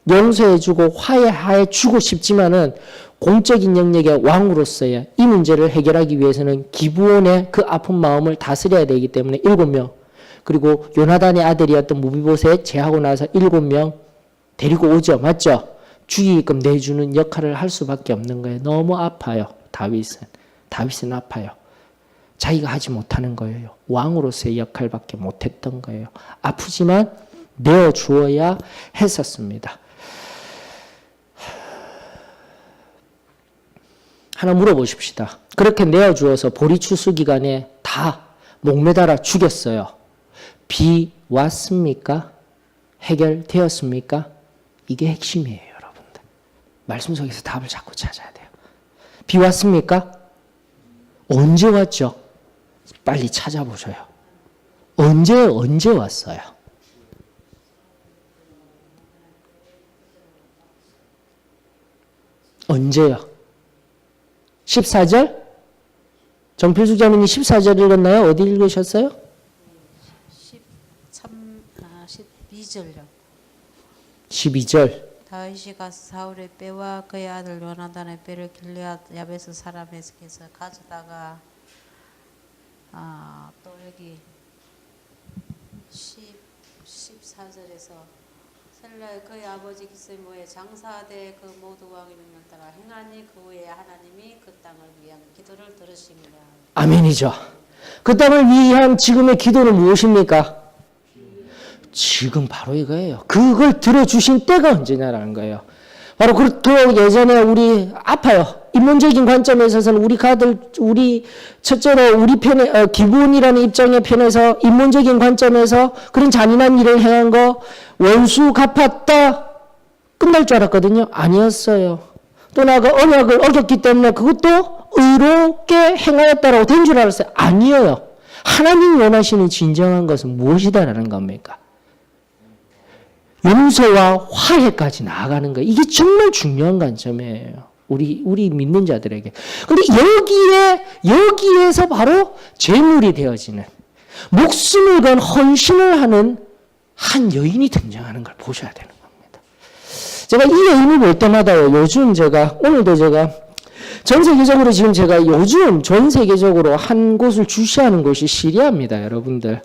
Speaker 1: 용서해주고 화해해주고 싶지만은 공적인 영역의 왕으로서의 이 문제를 해결하기 위해서는 기브온의 그 아픈 마음을 다스려야 되기 때문에 7명, 그리고 요나단의 아들이었던 무비보셋 제하고 나서 7명 데리고 오죠. 맞죠? 죽이게끔 내주는 역할을 할 수밖에 없는 거예요. 너무 아파요. 다윗은 아파요. 자기가 하지 못하는 거예요. 왕으로서의 역할밖에 못했던 거예요. 아프지만 내어주어야 했었습니다. 하나 물어보십시다. 그렇게 내어주어서 보리 추수 기간에 다 목매달아 죽였어요. 비 왔습니까? 해결되었습니까? 이게 핵심이에요, 여러분들. 말씀 속에서 답을 자꾸 찾아야 돼요. 비 왔습니까? 언제 왔죠? 빨리 찾아보셔요. 언제 왔어요? 언제요? 14절? 정필수 자매님 14절 읽었나요? 어디 읽으셨어요?
Speaker 4: 12절요.
Speaker 1: 12절.
Speaker 4: 다윗이 가서 사울의 뼈와 그의 아들 요나단의 뼈를 길르앗 야베스 사람에게서 가져다가 또 여기 14절에서 셀라의 그의 아버지 기스모의 장사대 그 모두 왕의 명령 따라 행하니 그 후에 하나님이 그 땅을 위한 기도를 들으십니다.
Speaker 1: 아멘이죠. 그 땅을 위한 지금의 기도는 무엇입니까? 지금 바로 이거예요. 그걸 들어주신 때가 언제냐라는 거예요. 바로 그 예전에 우리 아파요. 인문적인 관점에 있어서는 우리 첫째로 우리 편에 기분이라는 입장의 편에서 인문적인 관점에서 그런 잔인한 일을 행한 거 원수 갚았다 끝날 줄 알았거든요. 아니었어요. 또 나가 언약을 어겼기 때문에 그것도 의롭게 행하였다라고 된 줄 알았어요. 아니에요. 하나님 원하시는 진정한 것은 무엇이다라는 겁니까? 용서와 화해까지 나아가는 거예요. 이게 정말 중요한 관점이에요. 우리 믿는 자들에게. 그런데 여기에서 바로 제물이 되어지는, 목숨을 건 헌신을 하는 한 여인이 등장하는 걸 보셔야 되는 겁니다. 제가 이 여인을 볼 때마다요, 오늘도 제가 전 세계적으로 지금 제가 요즘 전 세계적으로 한 곳을 주시하는 곳이 시리아입니다, 여러분들.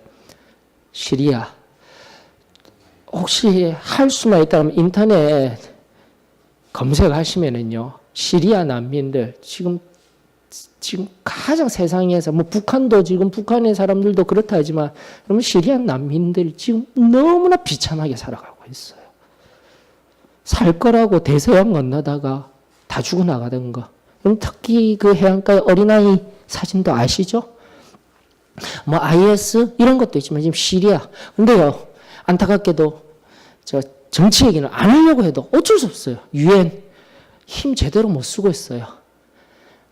Speaker 1: 시리아. 혹시 할 수만 있다면 인터넷 검색하시면은요, 시리아 난민들 지금 가장 세상에서 북한도 지금 북한의 사람들도 그렇다 하지만 그러면 시리아 난민들 지금 너무나 비참하게 살아가고 있어요. 살 거라고 대서양 건너다가 다 죽어나가던 거. 그럼 특히 그 해안가의 어린아이 사진도 아시죠? IS 이런 것도 있지만 지금 시리아. 근데요, 안타깝게도 저 정치 얘기는 안 하려고 해도 어쩔 수 없어요. UN 힘 제대로 못 쓰고 있어요.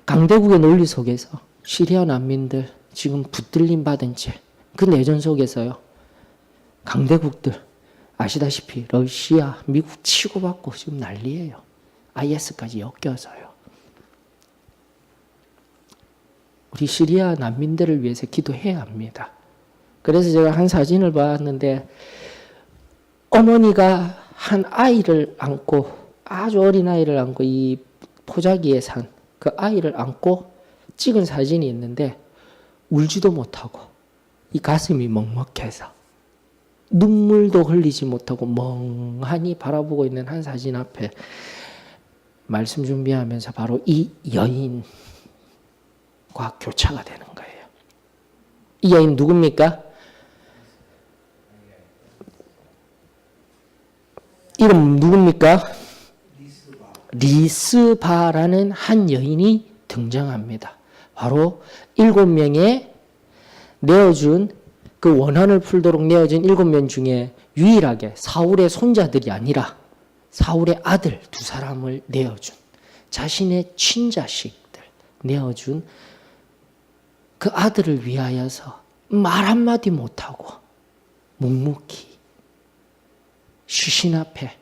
Speaker 1: 강대국의 논리 속에서 시리아 난민들 지금 붙들림 받은 채 그 내전 속에서요. 강대국들 아시다시피 러시아, 미국 치고받고 지금 난리예요. IS까지 엮여서요. 우리 시리아 난민들을 위해서 기도해야 합니다. 그래서 제가 한 사진을 봤는데 어머니가 한 아이를 안고, 아주 어린 아이를 안고 이 포자기에 산 그 아이를 안고 찍은 사진이 있는데 울지도 못하고 이 가슴이 먹먹해서 눈물도 흘리지 못하고 멍하니 바라보고 있는 한 사진 앞에 말씀 준비하면서 바로 이 여인과 교차가 되는 거예요. 이 여인 누굽니까? 이름 누굽니까? 리스바라는 한 여인이 등장합니다. 바로 7명의 내어준 그 원한을 풀도록 내어준 7명 중에 유일하게 사울의 손자들이 아니라 사울의 아들 2사람을 내어준 자신의 친자식들 내어준 그 아들을 위하여서 말 한마디 못하고 묵묵히 시신 앞에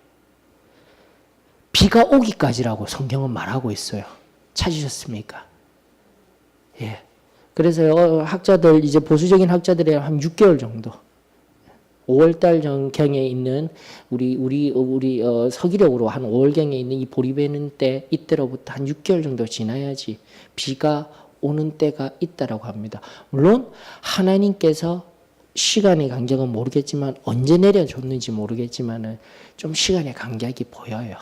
Speaker 1: 비가 오기까지라고 성경은 말하고 있어요. 찾으셨습니까? 예. 그래서 학자들, 이제 보수적인 학자들의 한 6개월 정도, 5월달 전경에 있는 우리 서기력으로 한 5월경에 있는 이 보리배는 때, 이때로부터 한 6개월 정도 지나야지 비가 오는 때가 있다라고 합니다. 물론 하나님께서 시간의 간격은 모르겠지만 언제 내려줬는지 모르겠지만은 좀 시간의 간격이 보여요.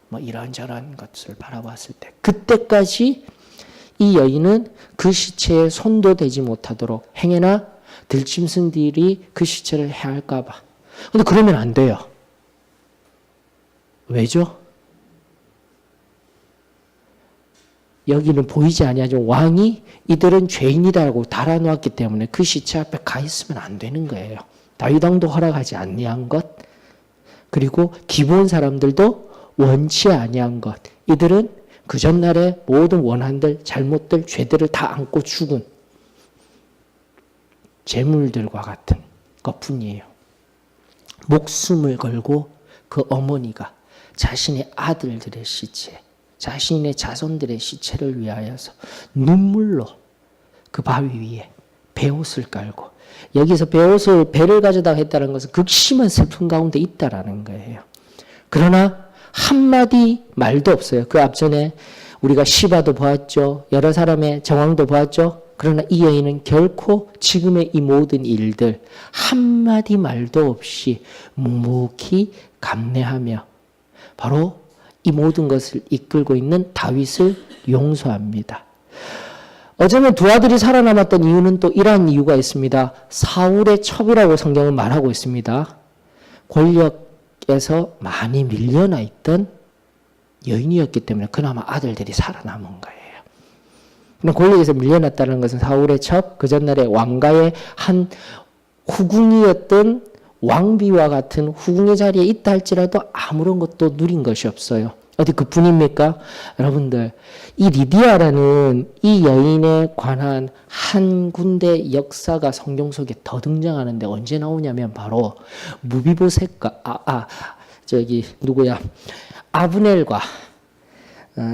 Speaker 1: 뭐 이런저런 것을 바라봤을 때 그때까지 이 여인은 그 시체에 손도 대지 못하도록 행여나 들짐승들이 그 시체를 해할까 봐. 근데 그러면 안 돼요. 왜죠? 여기는 보이지 아니하죠. 왕이 이들은 죄인이다라고 달아놓았기 때문에 그 시체 앞에 가 있으면 안 되는 거예요. 다윗 왕도 허락하지 아니한 것, 그리고 기본 사람들도 원치 아니한 것. 이들은 그 전날의 모든 원한들, 잘못들, 죄들을 다 안고 죽은 재물들과 같은 것뿐이에요. 목숨을 걸고 그 어머니가 자신의 아들들의 시체, 자신의 자손들의 시체를 위하여서 눈물로 그 바위 위에 베옷을 깔고, 여기서 베옷을 배를 가져다 했다는 것은 극심한 슬픔 가운데 있다라는 거예요. 그러나 한마디 말도 없어요. 그 앞전에 우리가 시바도 보았죠. 여러 사람의 정황도 보았죠. 그러나 이 여인은 결코 지금의 이 모든 일들 한마디 말도 없이 묵묵히 감내하며 바로 이 모든 것을 이끌고 있는 다윗을 용서합니다. 어쩌면 두 아들이 살아남았던 이유는 또 이러한 이유가 있습니다. 사울의 첩이라고 성경은 말하고 있습니다. 권력에서 많이 밀려나 있던 여인이었기 때문에 그나마 아들들이 살아남은 거예요. 권력에서 밀려났다는 것은 사울의 첩, 그 전날에 왕가의 한 후궁이었던 왕비와 같은 후궁의 자리에 있다 할지라도 아무런 것도 누린 것이 없어요. 어디 그뿐입니까? 여러분들, 이 리디아라는 이 여인에 관한 한 군데 역사가 성경 속에 더 등장하는데 언제 나오냐면 바로 무비보셋과 아브넬과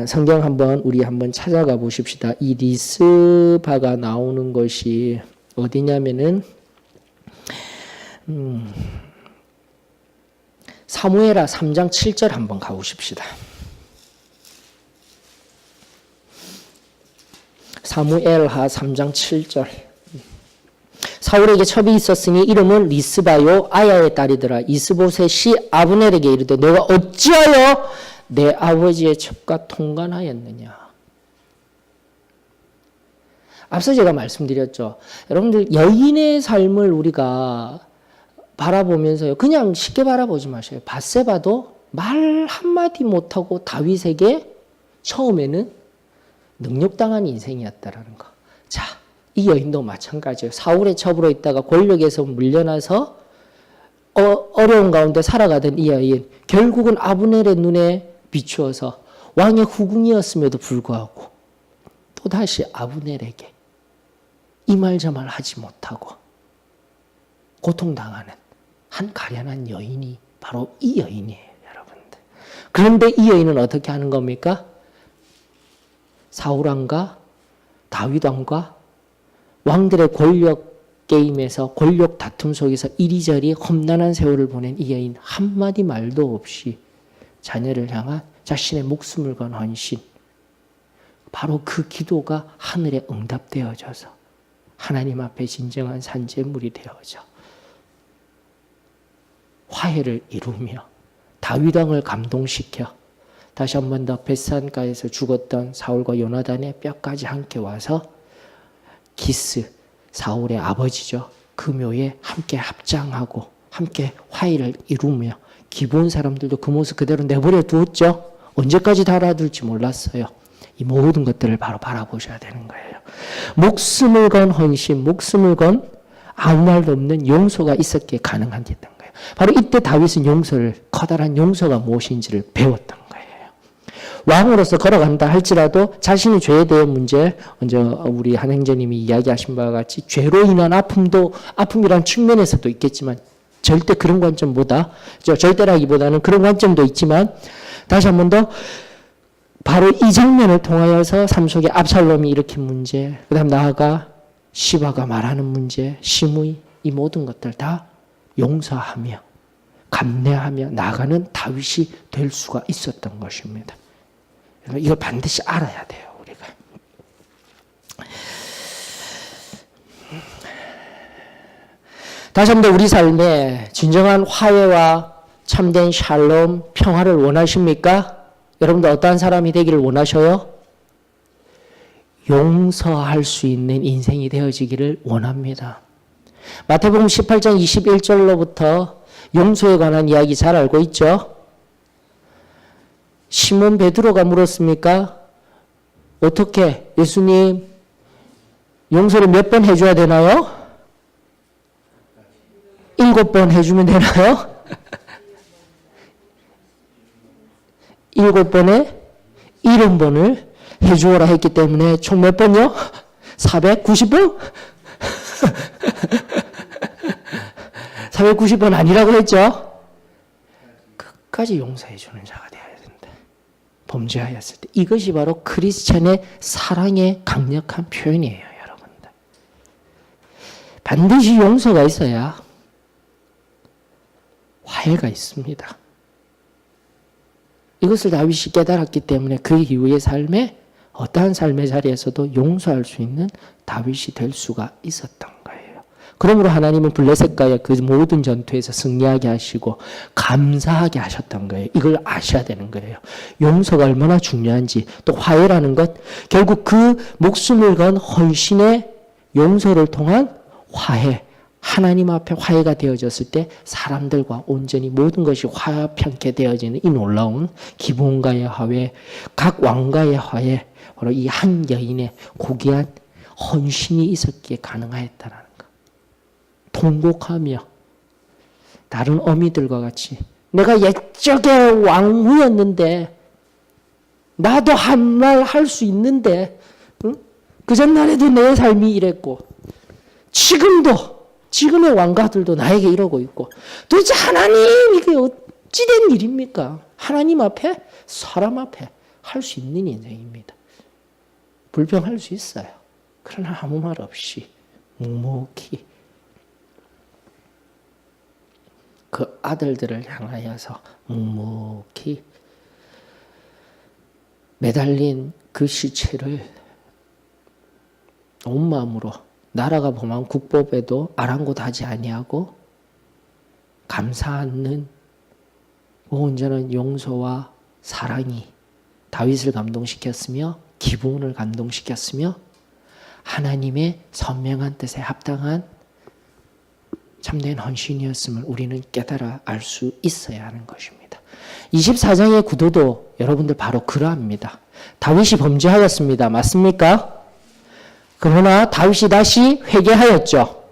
Speaker 1: 성경 우리 한번 찾아가 보십시다. 이 리스바가 나오는 것이 어디냐면은 사무엘하 3장 7절 한번 가보십시다. 사무엘하 3장 7절. 사울에게 첩이 있었으니 이름은 리스바요 아야의 딸이더라. 이스보셋이 아브넬에게 이르되 내가 어찌하여 내 아버지의 첩과 통관하였느냐. 앞서 제가 말씀드렸죠. 여러분들 여인의 삶을 우리가 바라보면서요. 그냥 쉽게 바라보지 마세요. 밧세바도 말 한마디 못하고 다윗에게 처음에는 능욕당한 인생이었다라는 거. 자, 이 여인도 마찬가지예요. 사울의 첩으로 있다가 권력에서 물려나서 어려운 가운데 살아가던 이 여인. 결국은 아브넬의 눈에 비추어서 왕의 후궁이었음에도 불구하고 또다시 아브넬에게 이 말 저 말 하지 못하고 고통당하는 한 가련한 여인이 바로 이 여인이에요, 여러분들. 그런데 이 여인은 어떻게 하는 겁니까? 사울왕과 다윗왕과 왕들의 권력 게임에서 권력 다툼 속에서 이리저리 험난한 세월을 보낸 이 여인 한마디 말도 없이 자녀를 향한 자신의 목숨을 건 헌신, 바로 그 기도가 하늘에 응답되어져서 하나님 앞에 진정한 산재물이 되어져 화해를 이루며 다윗 왕을 감동시켜 다시 한 번 더 벳산가에서 죽었던 사울과 요나단의 뼈까지 함께 와서 기스 사울의 아버지죠. 그 묘에 함께 합장하고 함께 화해를 이루며 기브온 사람들도 그 모습 그대로 내버려 두었죠. 언제까지 달아둘지 몰랐어요. 이 모든 것들을 바로 바라보셔야 되는 거예요. 목숨을 건 헌신, 목숨을 건 아무 말도 없는 용서가 있었기에 가능한 거예요. 바로 이때 다윗은 용서를, 커다란 용서가 무엇인지를 배웠던 거예요. 왕으로서 걸어간다 할지라도 자신의 죄에 대한 문제, 먼저 우리 한행제님이 이야기하신 바와 같이 죄로 인한 아픔이란 측면에서도 있겠지만 절대 그런 관점보다, 절대라기보다는 그런 관점도 있지만 다시 한 번 더 바로 이 장면을 통하여서 삶 속에 압살롬이 일으킨 문제, 그 다음 나아가 시바가 말하는 문제, 시므이, 이 모든 것들 다 용서하며 감내하며 나아가는 다윗이 될 수가 있었던 것입니다. 이걸 반드시 알아야 돼요, 우리가. 다시 한번 우리 삶에 진정한 화해와 참된 샬롬, 평화를 원하십니까? 여러분들 어떠한 사람이 되기를 원하셔요? 용서할 수 있는 인생이 되어지기를 원합니다. 마태복음 18장 21절로부터 용서에 관한 이야기 잘 알고 있죠? 시몬 베드로가 물었습니까? 어떻게 예수님 용서를 몇 번 해줘야 되나요? 7번 해주면 되나요? 7번에 70번을 해주어라 했기 때문에 총 몇 번요? 490번? 490번 아니라고 했죠? 끝까지 용서해 주는 자가 되어야 된다. 범죄하였을 때. 이것이 바로 크리스찬의 사랑의 강력한 표현이에요, 여러분들. 반드시 용서가 있어야 화해가 있습니다. 이것을 다윗이 깨달았기 때문에 그 이후의 삶에 어떠한 삶의 자리에서도 용서할 수 있는 다윗이 될 수가 있었던 거예요. 그러므로 하나님은 블레셋과의 그 모든 전투에서 승리하게 하시고 감사하게 하셨던 거예요. 이걸 아셔야 되는 거예요. 용서가 얼마나 중요한지, 또 화해라는 것, 결국 그 목숨을 건 헌신의 용서를 통한 화해, 하나님 앞에 화해가 되어졌을 때 사람들과 온전히 모든 것이 화평케 되어지는 이 놀라운 기브온과의 화해, 각 왕과의 화해, 바로 이 한 여인의 고귀한 헌신이 있었기에 가능하였다는 것. 통곡하며 다른 어미들과 같이 내가 옛적에 왕후였는데 나도 한 말 할 수 있는데 응? 그 전날에도 내 삶이 이랬고 지금의 왕가들도 나에게 이러고 있고 도대체 하나님 이게 어찌된 일입니까? 하나님 앞에 사람 앞에 할 수 있는 인생입니다. 불평할 수 있어요. 그러나 아무 말 없이 묵묵히 그 아들들을 향하여서 묵묵히 매달린 그 시체를 온 마음으로 나라가 범한 국법에도 아랑곳하지 아니하고 감사하는 온전한 용서와 사랑이 다윗을 감동시켰으며 기브온을 감동시켰으며 하나님의 선명한 뜻에 합당한 참된 헌신이었음을 우리는 깨달아 알 수 있어야 하는 것입니다. 24장의 구도도 여러분들 바로 그러합니다. 다윗이 범죄하였습니다. 맞습니까? 그러나 다윗이 다시 회개하였죠.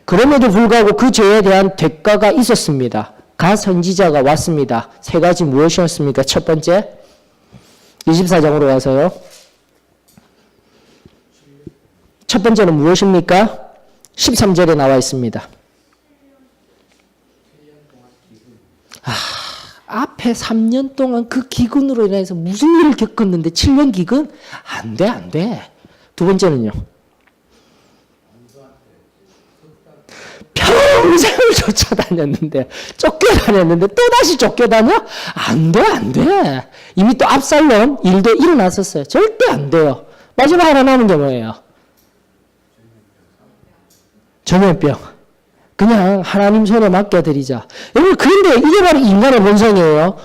Speaker 1: 그럼에도 불구하고 그 죄에 대한 대가가 있었습니다. 가 선지자가 왔습니다. 세 가지 무엇이었습니까? 첫 번째, 24장으로 와서요. 첫 번째는 무엇입니까? 13절에 나와 있습니다. 앞에 3년 동안 그 기근으로 인해서 무슨 일을 겪었는데 7년 기근? 안 돼. 두 번째는요. 평생을 쫓아다녔는데 쫓겨다녔는데 또다시 쫓겨다녀? 안 돼. 이미 또 압살롬 일도 일어났었어요. 절대 안 돼요. 마지막 하나 남은 게 뭐예요? 전염병. 그냥 하나님 손에 맡겨드리자. 여러분, 그런데 이게 바로 인간의 본성이에요.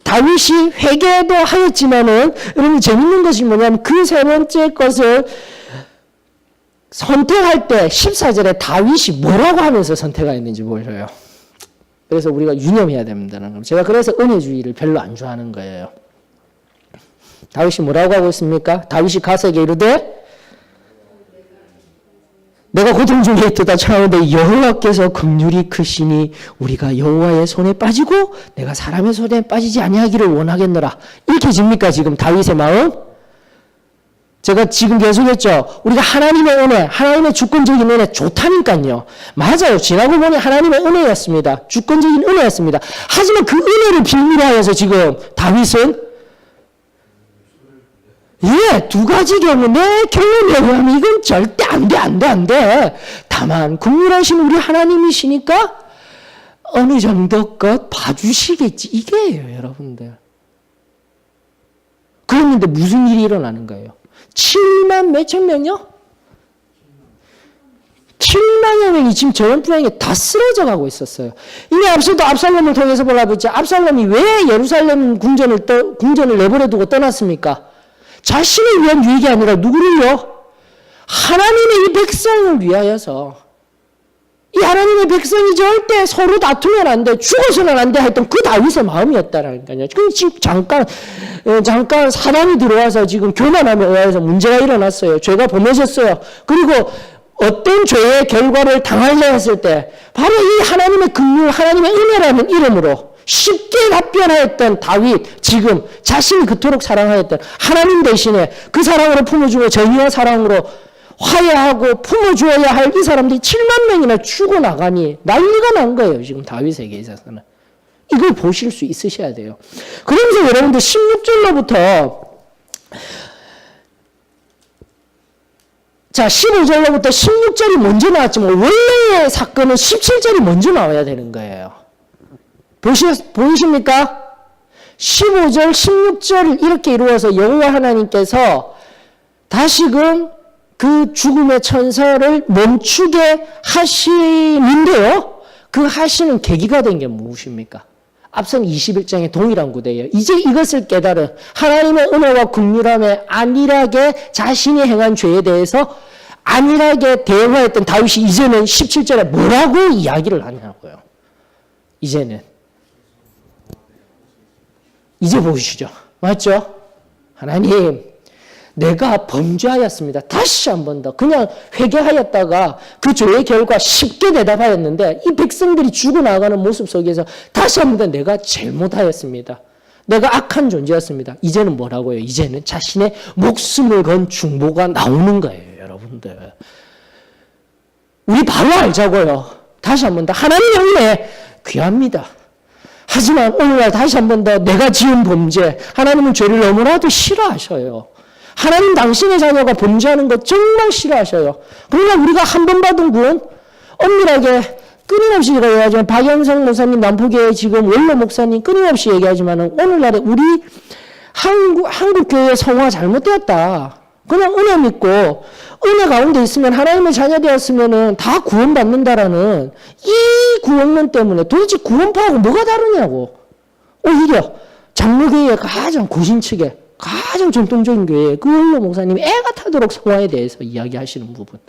Speaker 1: 다윗이 회개도 하였지만은, 여러분, 재밌는 것이 뭐냐면 그 세 번째 것을 선택할 때 14절에 다윗이 뭐라고 하면서 선택하였는지 보여줘요. 그래서 우리가 유념해야 됩니다는 겁니다. 제가 그래서 은혜주의를 별로 안 좋아하는 거예요. 다윗이 뭐라고 하고 있습니까? 다윗이 가세에게 이르되 내가 고통 중에 있다 청하는데 여호와께서 긍휼이 크시니 우리가 여호와의 손에 빠지고 내가 사람의 손에 빠지지 아니하기를 원하겠노라. 이렇게 집니까 지금 다윗의 마음? 제가 지금 계속했죠. 우리가 하나님의 은혜, 하나님의 주권적인 은혜 좋다니까요. 맞아요. 지나고 보니 하나님의 은혜였습니다. 주권적인 은혜였습니다. 하지만 그 은혜를 빌미로 하여서 지금 다윗은 두 가지 경우 내 경험에 의하면 이건 절대 안 돼. 다만 긍휼하신 우리 하나님이시니까 어느 정도껏 봐주시겠지. 이게예요, 여러분들. 그랬는데 무슨 일이 일어나는 거예요? 7만 몇천 명이요? 7만여 명이 지금 전염병에 다 쓰러져 가고 있었어요. 이미 앞서도 압살롬을 통해서 보라보지. 압살롬이 왜 예루살렘 궁전을 내버려 두고 떠났습니까? 자신을 위한 유익이 아니라 누구를요? 하나님의 이 백성을 위하여서. 이 하나님의 백성이 절대 서로 다투면 안 돼, 죽어서는 안 돼 했던 그 다윗의 마음이었다라니까요. 지금 잠깐 사단이 들어와서 지금 교만함에 의해서 문제가 일어났어요. 죄가 범해졌어요. 그리고 어떤 죄의 결과를 당하려 했을 때 바로 이 하나님의 긍휼, 하나님의 은혜라는 이름으로 쉽게 답변하였던 다윗, 지금 자신이 그토록 사랑하였던 하나님 대신에 그 사랑으로 품어주고 정의와 사랑으로 화해하고 품어주어야 할 이 사람들이 7만 명이나 죽어나가니 난리가 난 거예요. 지금 다윗에게 있어서는. 이걸 보실 수 있으셔야 돼요. 그러면서 여러분들 16절로부터 자 15절로부터 16절이 먼저 나왔지만 원래의 사건은 17절이 먼저 나와야 되는 거예요. 보이십니까? 15절, 16절을 이렇게 이루어서 여호와 하나님께서 다시금 그 죽음의 천사를 멈추게 하시는데요. 그 하시는 계기가 된 게 무엇입니까? 앞선 21장의 동일한 구대예요. 이제 이것을 깨달은 하나님의 은혜와 긍휼함에 안일하게 자신이 행한 죄에 대해서 안일하게 대화했던 다윗이 이제는 17절에 뭐라고 이야기를 하냐고요. 이제는. 이제 보시죠. 맞죠? 하나님, 내가 범죄하였습니다. 다시 한 번 더. 그냥 회개하였다가 그 죄의 결과 쉽게 대답하였는데 이 백성들이 죽어나가는 모습 속에서 다시 한 번 더 내가 잘못하였습니다. 내가 악한 존재였습니다. 이제는 뭐라고요? 이제는 자신의 목숨을 건 중보가 나오는 거예요, 여러분들. 우리 바로 알자고요. 다시 한 번 더. 하나님의 은혜 귀합니다. 하지만 오늘날 다시 한 번 더 내가 지은 범죄, 하나님은 죄를 너무나도 싫어하셔요. 하나님 당신의 자녀가 범죄하는 것 정말 싫어하셔요. 그러나 우리가 한 번 받은 구원, 엄밀하게 끊임없이 얘기하지만 박영성 목사님, 남포교회 지금 원로 목사님 끊임없이 얘기하지만 오늘날에 우리 한국교회 성화 잘못되었다. 그냥 은혜 믿고 은혜 가운데 있으면 하나님의 자녀 되었으면 다 구원받는다라는 이 구원론 때문에 도대체 구원파하고 뭐가 다르냐고. 오히려 장로교회의 가장 고신측에 가장 전통적인 교회에 그 원로 목사님이 애가 타도록 성화에 대해서 이야기하시는 부분.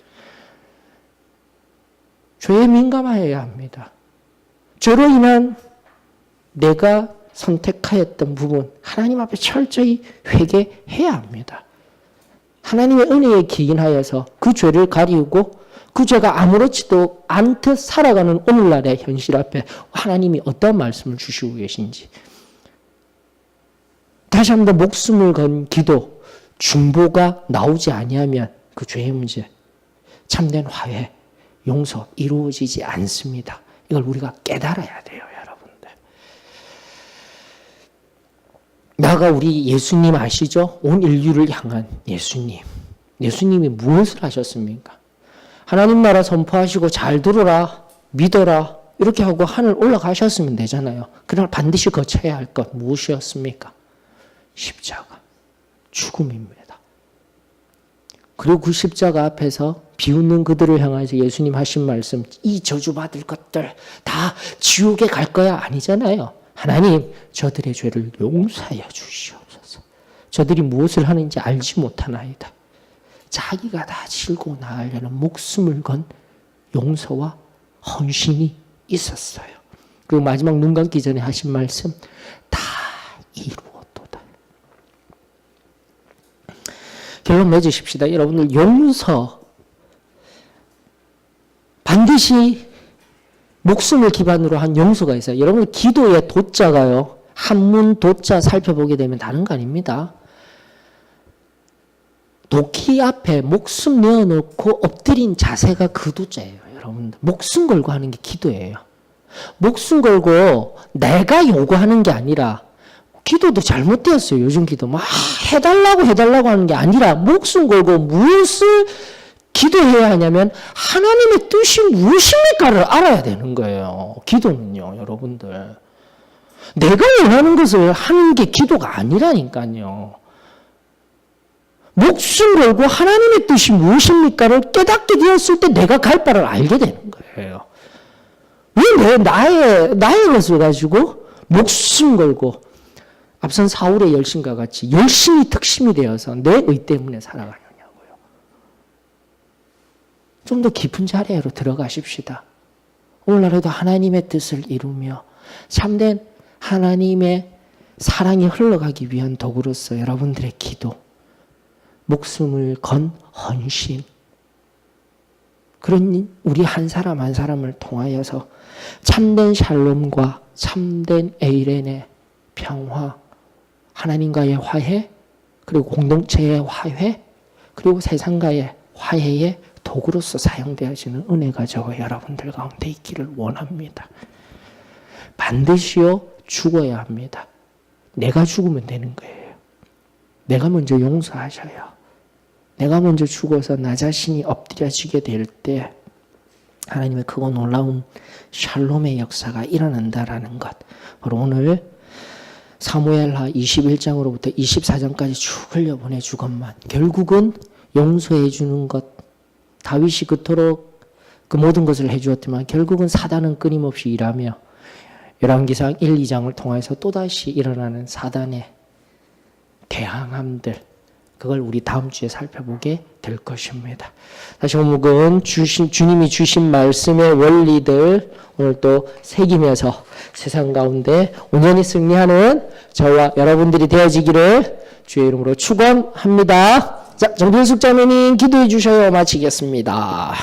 Speaker 1: 죄에 민감해야 합니다. 죄로 인한 내가 선택하였던 부분 하나님 앞에 철저히 회개해야 합니다. 하나님의 은혜에 기인하여서 그 죄를 가리우고 그 죄가 아무렇지도 않듯 살아가는 오늘날의 현실 앞에 하나님이 어떤 말씀을 주시고 계신지 다시 한번 목숨을 건 기도, 중보가 나오지 아니하면 그 죄의 문제, 참된 화해, 용서 이루어지지 않습니다. 이걸 우리가 깨달아야 돼요, 여러분들. 나가 우리 예수님 아시죠? 온 인류를 향한 예수님. 예수님이 무엇을 하셨습니까? 하나님 나라 선포하시고 잘 들어라, 믿어라 이렇게 하고 하늘 올라가셨으면 되잖아요. 그러나 반드시 거쳐야 할 것 무엇이었습니까? 십자가, 죽음입니다. 그리고 그 십자가 앞에서 비웃는 그들을 향해서 예수님 하신 말씀, 이 저주받을 것들 다 지옥에 갈 거야 아니잖아요. 하나님, 저들의 죄를 용서하여 주시옵소서. 저들이 무엇을 하는지 알지 못하나이다. 자기가 다 지고 나으려는 목숨을 건 용서와 헌신이 있었어요. 그리고 마지막 눈 감기 전에 하신 말씀, 다 이루었도다. 결론 맺으십시다. 여러분들, 용서 반드시 목숨을 기반으로 한 용서가 있어요. 여러분, 기도의 도자가요, 한문 도자 살펴보게 되면 다른 거 아닙니다. 도끼 앞에 목숨 내어놓고 엎드린 자세가 그 도자예요. 여러분들, 목숨 걸고 하는 게 기도예요. 목숨 걸고 내가 요구하는 게 아니라, 기도도 잘못되었어요. 요즘 기도 막 해달라고 하는 게 아니라 목숨 걸고 무엇을 기도해야 하냐면 하나님의 뜻이 무엇입니까를 알아야 되는 거예요. 기도는요, 여러분들. 내가 원하는 것을 하는 게 기도가 아니라니까요. 목숨 걸고 하나님의 뜻이 무엇입니까를 깨닫게 되었을 때 내가 갈 바를 알게 되는 거예요. 왜 나의 것을 가지고 목숨 걸고 앞선 사울의 열심과 같이 열심히 특심이 되어서 내 의 때문에 살아가느냐고요. 좀 더 깊은 자리로 들어가십시다. 오늘날에도 하나님의 뜻을 이루며 참된 하나님의 사랑이 흘러가기 위한 도구로서 여러분들의 기도, 목숨을 건 헌신, 그런 우리 한 사람 한 사람을 통하여서 참된 샬롬과 참된 에이렌의 평화, 하나님과의 화해, 그리고 공동체의 화해, 그리고 세상과의 화해의 도구로서 사용되어지는 은혜가 저와 여러분들 가운데 있기를 원합니다. 반드시요, 죽어야 합니다. 내가 죽으면 되는 거예요. 내가 먼저 용서하셔요. 내가 먼저 죽어서 나 자신이 엎드려지게 될 때 하나님의 크고 놀라운 샬롬의 역사가 일어난다라는 것. 바로 오늘 사무엘하 21장으로부터 24장까지 쭉 흘려보내 주것만 결국은 용서해 주는 것. 다윗이 그토록 그 모든 것을 해주었지만 결국은 사단은 끊임없이 일하며 열왕기상 1, 2장을 통해서 또다시 일어나는 사단의 대항함들, 그걸 우리 다음 주에 살펴보게 될 것입니다. 다시 오묵은 주님이 주신 말씀의 원리들 오늘 또 새기면서 세상 가운데 온전히 승리하는 저와 여러분들이 되어지기를 주의 이름으로 축원합니다. 자, 정빈숙 자매님 기도해 주셔야 마치겠습니다.